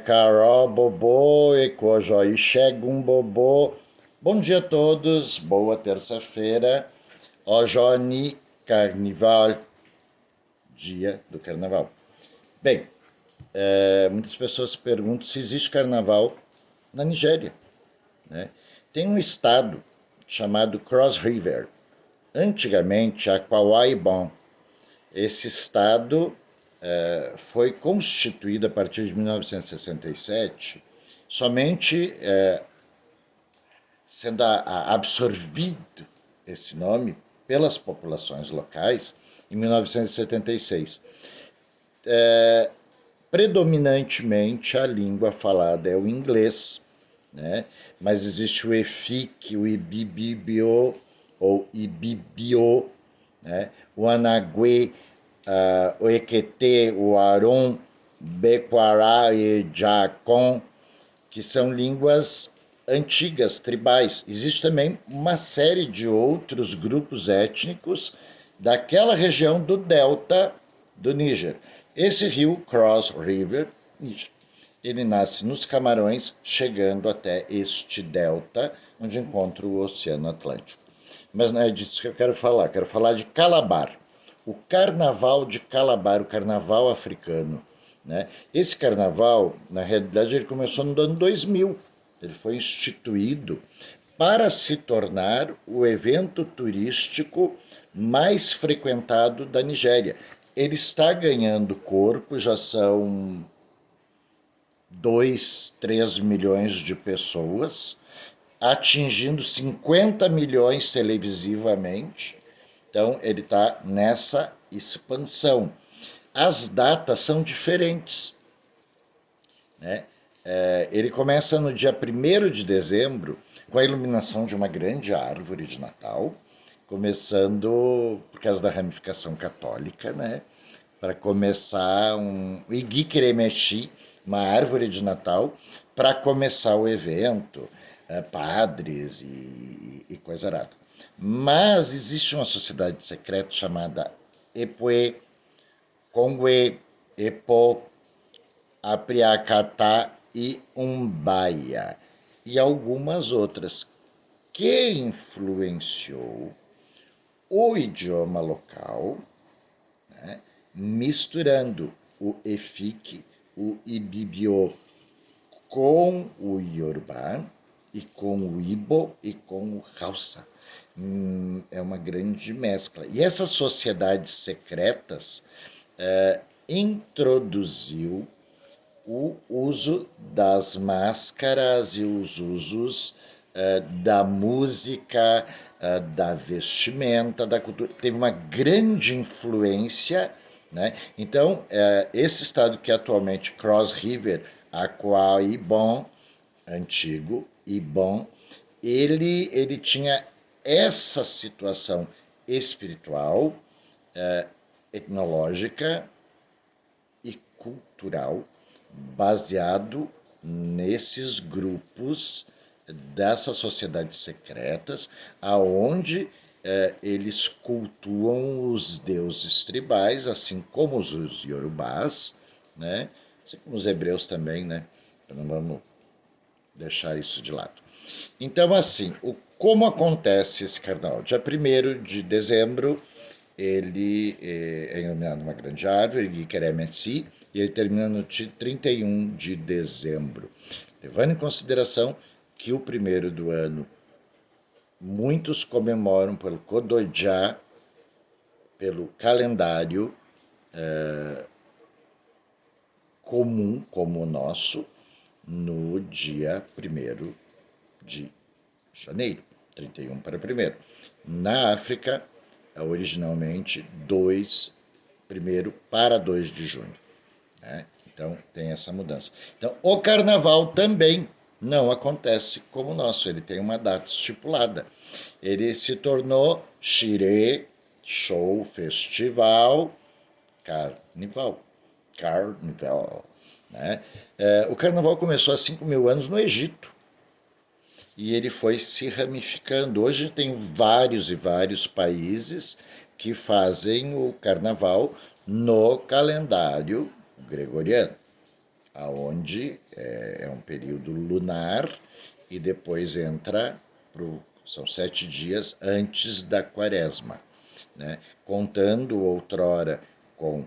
Carol Bobô, Ecojoí Chegum Bobô. Bom dia a todos, boa terça-feira. Ojoni Carnival, dia do carnaval. Bem, muitas pessoas perguntam se existe carnaval na Nigéria, né? Tem um estado chamado Cross River, antigamente Akwa Ibom. Esse estado foi constituído a partir de 1967, somente sendo absorvido esse nome pelas populações locais em 1976. Predominantemente a língua falada é o inglês, né? Mas existe o EFIC, o Ibibibio ou Ibibio, né? O Anaguê, o Equetê, o Aron, Bequará e Jacon, que são línguas antigas, tribais. Existe também uma série de outros grupos étnicos daquela região do delta do Níger. Esse rio, Cross River, Níger, ele nasce nos Camarões, chegando até este delta, onde encontra o Oceano Atlântico. Mas não é disso que eu quero falar de Calabar. O carnaval de Calabar, o carnaval africano. Né? Esse carnaval, na realidade, ele começou no ano 2000. Ele foi instituído para se tornar o evento turístico mais frequentado da Nigéria. Ele está ganhando corpo, já são 2, 3 milhões de pessoas, atingindo 50 milhões televisivamente. Então, ele está nessa expansão. As datas são diferentes, né? Ele começa no dia 1º de dezembro, com a iluminação de uma grande árvore de Natal, começando por causa da ramificação católica, né? Para começar um Igi uma árvore de Natal, para começar o evento, padres e coisa arada. Mas existe uma sociedade secreta chamada Epoe, Kongwe, Epo, Apriacatá e Umbaia, e algumas outras, que influenciou o idioma local, né, misturando o Efik, o Ibibio com o Yorubá, e com o Ibo e com o Hausa. É uma grande mescla. E essas sociedades secretas introduziu o uso das máscaras e os usos da música, da vestimenta, da cultura. Teve uma grande influência, né? Então, esse estado que atualmente Cross River, Akwa Ibom, antigo Ibom, ele tinha essa situação espiritual, etnológica e cultural baseado nesses grupos dessas sociedades secretas, aonde eles cultuam os deuses tribais, assim como os iorubás, né? Assim como os hebreus também, né? Não vamos deixar isso de lado. Então, assim, como acontece esse carnaval? Dia 1º de dezembro, ele é iluminado uma grande árvore, Guiqueré-Messi, e ele termina no dia 31 de dezembro. Levando em consideração que o primeiro do ano muitos comemoram pelo Kodojá, pelo calendário comum como o nosso, no dia 1º de janeiro, 31 para 1º. Na África, originalmente 1º para 2 de junho. Né? Então tem essa mudança. Então o carnaval também não acontece como o nosso, ele tem uma data estipulada. Ele se tornou Shirê, show, festival, carnival. Carnival. Né? O carnaval começou há 5 mil anos no Egito. E ele foi se ramificando. Hoje tem vários e vários países que fazem o carnaval no calendário gregoriano. aonde é um período lunar e depois entra são 7 dias antes da quaresma, né? Contando outrora com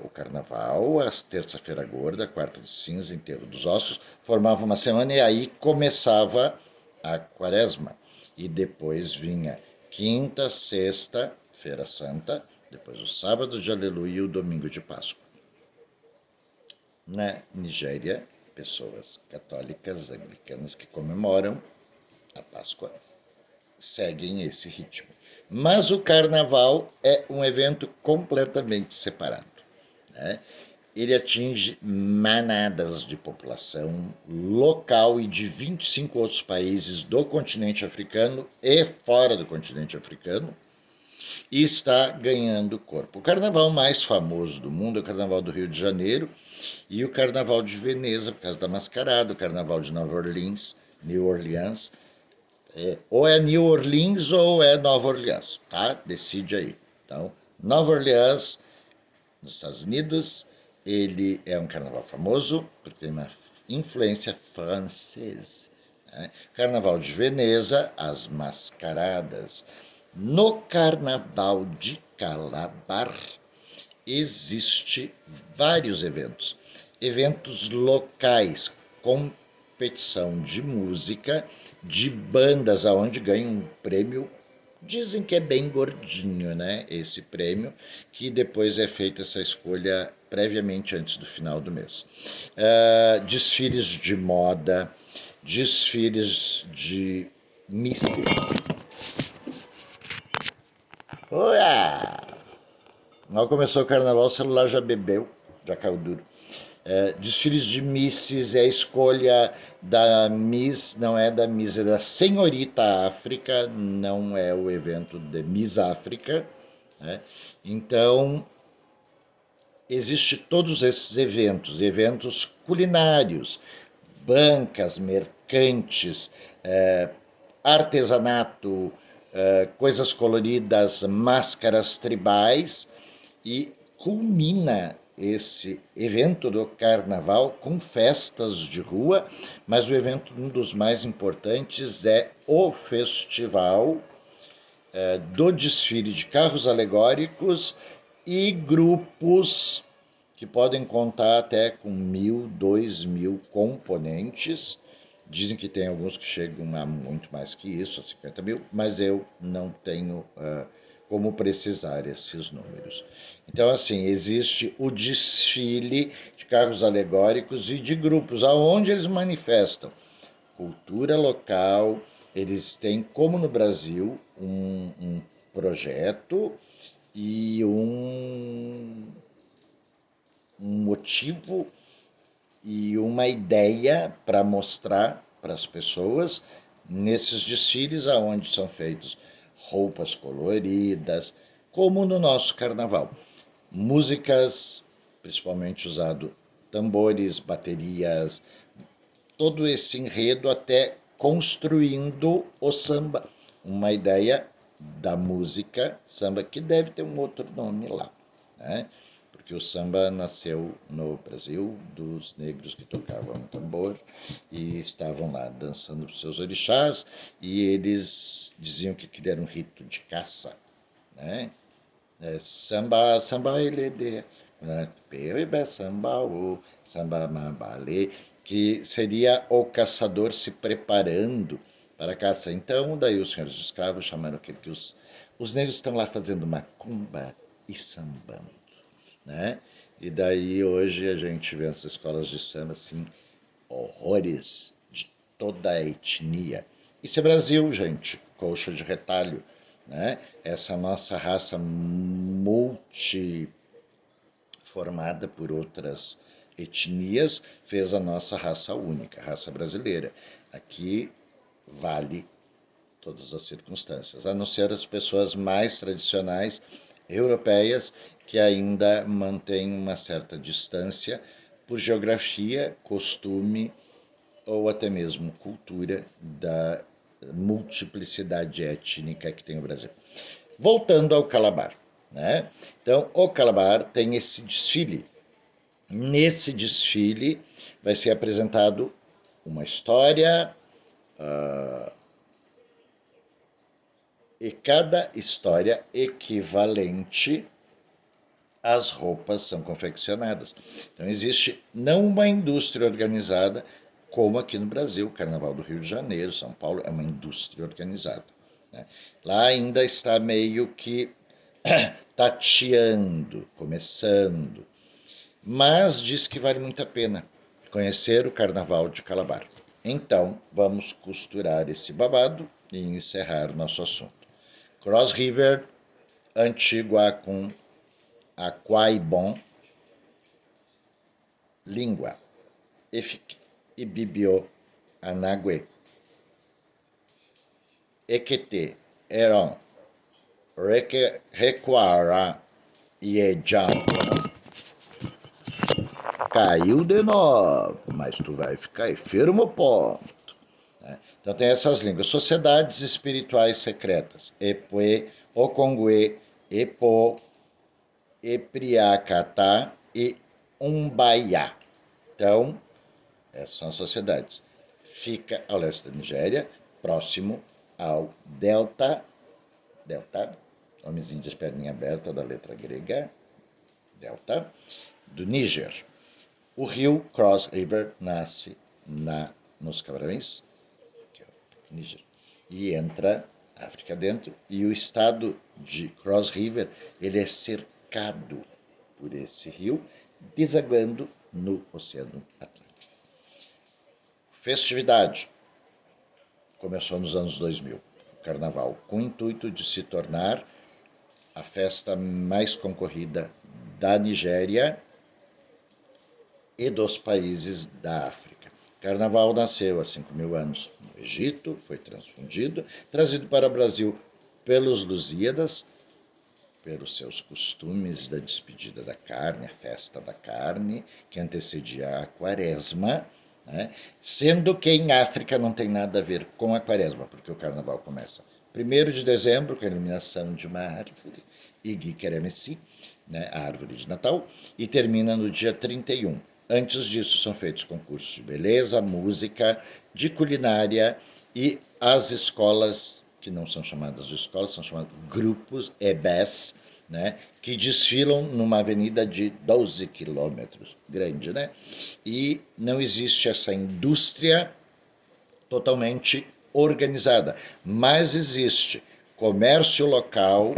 o carnaval, a terça-feira gorda, a quarta de cinza, enterro dos ossos, formava uma semana e aí começava a quaresma. E depois vinha quinta, sexta, feira santa, depois o sábado de aleluia e o domingo de Páscoa. Na Nigéria, pessoas católicas, anglicanas que comemoram a Páscoa seguem esse ritmo. Mas o carnaval é um evento completamente separado, né? Ele atinge manadas de população local e de 25 outros países do continente africano e fora do continente africano, e está ganhando corpo. O carnaval mais famoso do mundo é o Carnaval do Rio de Janeiro e o Carnaval de Veneza, por causa da mascarada, o Carnaval de Nova Orleans, New Orleans. Ou é New Orleans ou é Nova Orleans, tá? Decide aí. Então, Nova Orleans, nos Estados Unidos, ele é um carnaval famoso porque tem uma influência francesa. Né? Carnaval de Veneza, as mascaradas. No Carnaval de Calabar existe vários eventos. Eventos locais, competição de música, de bandas aonde ganham um prêmio. Dizem que é bem gordinho, né? Esse prêmio, que depois é feita essa escolha previamente antes do final do mês. Desfiles de moda, desfiles de misses. Ué! Mal começou o carnaval, o celular já bebeu, já caiu duro. Desfiles de misses, é a escolha da Miss, não é da Miss, é da Senhorita África, não é o evento de Miss África. Né? Então, existe todos esses eventos, eventos culinários, bancas, mercantes, artesanato, coisas coloridas, máscaras tribais, e culmina esse evento do carnaval com festas de rua, mas o evento, um dos mais importantes, é o festival do desfile de carros alegóricos e grupos que podem contar até com 1.000, 2.000 componentes. Dizem que tem alguns que chegam a muito mais que isso, a 50 mil, mas eu não tenho como precisar esses números. Então, assim, existe o desfile de carros alegóricos e de grupos, aonde eles manifestam cultura local, eles têm, como no Brasil, um projeto e um motivo e uma ideia para mostrar para as pessoas nesses desfiles aonde são feitos roupas coloridas, como no nosso carnaval. Músicas, principalmente usado tambores, baterias, todo esse enredo até construindo o samba. Uma ideia da música samba, que deve ter um outro nome lá, né? Porque o samba nasceu no Brasil dos negros que tocavam tambor e estavam lá dançando para os seus orixás, e eles diziam que aquilo era um rito de caça, né? Samba, samba ele de Peribe samba o samba mambale, que seria o caçador se preparando para a caça. Então, daí os senhores escravos chamaram aquele que os negros estão lá fazendo macumba e sambando, né? E daí hoje a gente vê nas escolas de samba assim horrores de toda a etnia. Isso é Brasil, gente, coxa de retalho, né? Essa nossa raça multi formada por outras etnias fez a nossa raça única, a raça brasileira. Aqui vale todas as circunstâncias, a não ser as pessoas mais tradicionais europeias que ainda mantêm uma certa distância por geografia, costume ou até mesmo cultura da multiplicidade étnica que tem o Brasil. Voltando ao Calabar, né? Então, o Calabar tem esse desfile Nesse desfile vai ser apresentado uma história, e cada história equivalente as roupas são confeccionadas. Então existe não uma indústria organizada como aqui no Brasil, o Carnaval do Rio de Janeiro, São Paulo é uma indústria organizada. Né? Lá ainda está meio que tateando, começando, mas diz que vale muito a pena conhecer o Carnaval de Calabar. Então vamos costurar esse babado e encerrar nosso assunto. Cross River, Antigua com Aquaibon, língua, Efik, Ibibio, Anague, Equete, Eron, Requara, Iejão. Caiu de novo, mas tu vai ficar firme o ponto. Então tem essas línguas. Sociedades espirituais secretas. Epue, Ocongue, Epo, Epriacatá e Umbaiá. Então, essas são as sociedades. Fica ao leste da Nigéria, próximo ao delta, nomezinho de perninha aberta da letra grega, delta, do Níger. O rio Cross River nasce nos Camarões, que é o Níger, e entra África dentro, e o estado de Cross River ele é cercado por esse rio, desaguando no Oceano Atlântico. Festividade. Começou nos anos 2000, o Carnaval, com o intuito de se tornar a festa mais concorrida da Nigéria e dos países da África. O Carnaval nasceu há 5.000 anos no Egito, foi transfundido, trazido para o Brasil pelos Lusíadas, pelos seus costumes da despedida da carne, a festa da carne, que antecedia a quaresma, né? Sendo que em África não tem nada a ver com a quaresma, porque o carnaval começa 1º de dezembro, com a iluminação de uma árvore, Igi Keremesi, né, a árvore de Natal, e termina no dia 31. Antes disso são feitos concursos de beleza, música, de culinária e as escolas, que não são chamadas de escolas, são chamadas grupos, EBES, né, que desfilam numa avenida de 12 quilômetros, grande, né? E não existe essa indústria totalmente organizada, mas existe comércio local.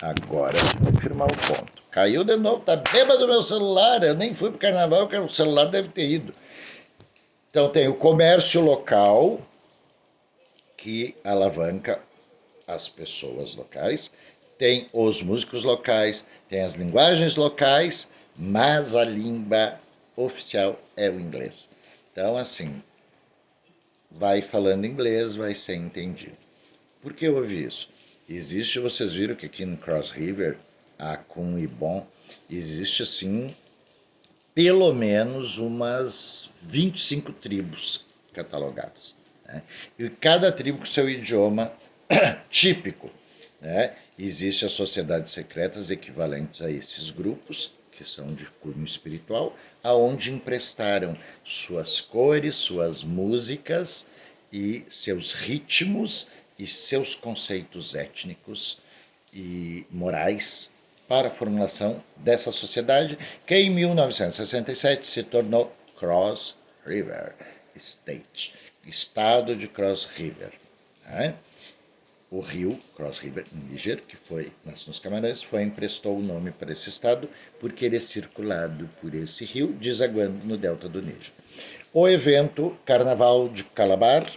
Agora vou firmar o ponto. Caiu de novo, tá bêbado meu celular. Eu nem fui pro carnaval, porque o celular deve ter ido. Então tem o comércio local, que alavanca as pessoas locais, tem os músicos locais, tem as linguagens locais, mas a língua oficial é o inglês. Então, assim, vai falando inglês, vai ser entendido. Por que houve isso? Existe, vocês viram que aqui no Cross River, Akun e Bon, existe assim pelo menos umas 25 tribos catalogadas. Né? E cada tribo com seu idioma típico. Né? Existem as sociedades secretas equivalentes a esses grupos, que são de cunho espiritual, aonde emprestaram suas cores, suas músicas e seus ritmos e seus conceitos étnicos e morais para a formulação dessa sociedade, que em 1967 se tornou Cross River State, estado de Cross River. Né? O rio Cross River, Níger, que foi nos Camarões, emprestou o nome para esse estado porque ele é circulado por esse rio, desaguando no delta do Níger. O evento Carnaval de Calabar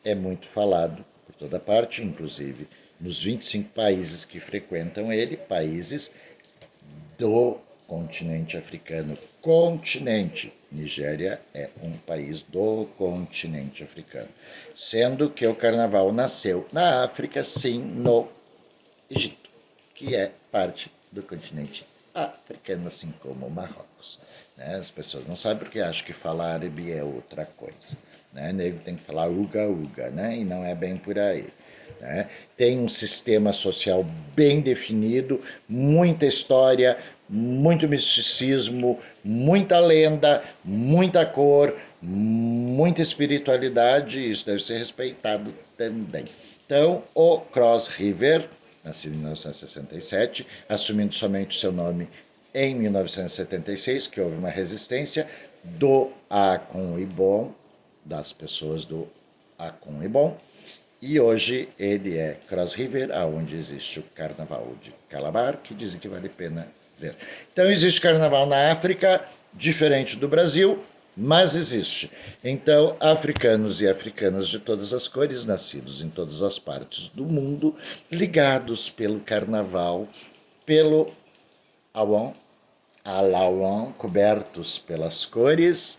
é muito falado por toda parte, inclusive nos 25 países que frequentam ele, países do continente africano. Continente. Nigéria é um país do continente africano. Sendo que o carnaval nasceu na África, sim, no Egito, que é parte do continente africano, assim como o Marrocos. Né? As pessoas não sabem porque acham que falar árabe é outra coisa. Né? O negro tem que falar uga-uga, né? E não é bem por aí. Né? Tem um sistema social bem definido, muita história, muito misticismo, muita lenda, muita cor, muita espiritualide, e isso deve ser respeitado também. Então, o Cross River, nascido em 1967, assumindo somente o seu nome em 1976, que houve uma resistência do Acon Ibom, das pessoas do Acon Ibom, e hoje ele é Cross River, onde existe o Carnaval de Calabar, que dizem que vale a pena ver. Então existe carnaval na África, diferente do Brasil, mas existe. Então, africanos e africanas de todas as cores, nascidos em todas as partes do mundo, ligados pelo carnaval, pelo Awon, Alawan, cobertos pelas cores,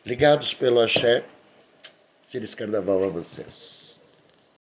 ligados pelo axé. Feliz carnaval a vocês.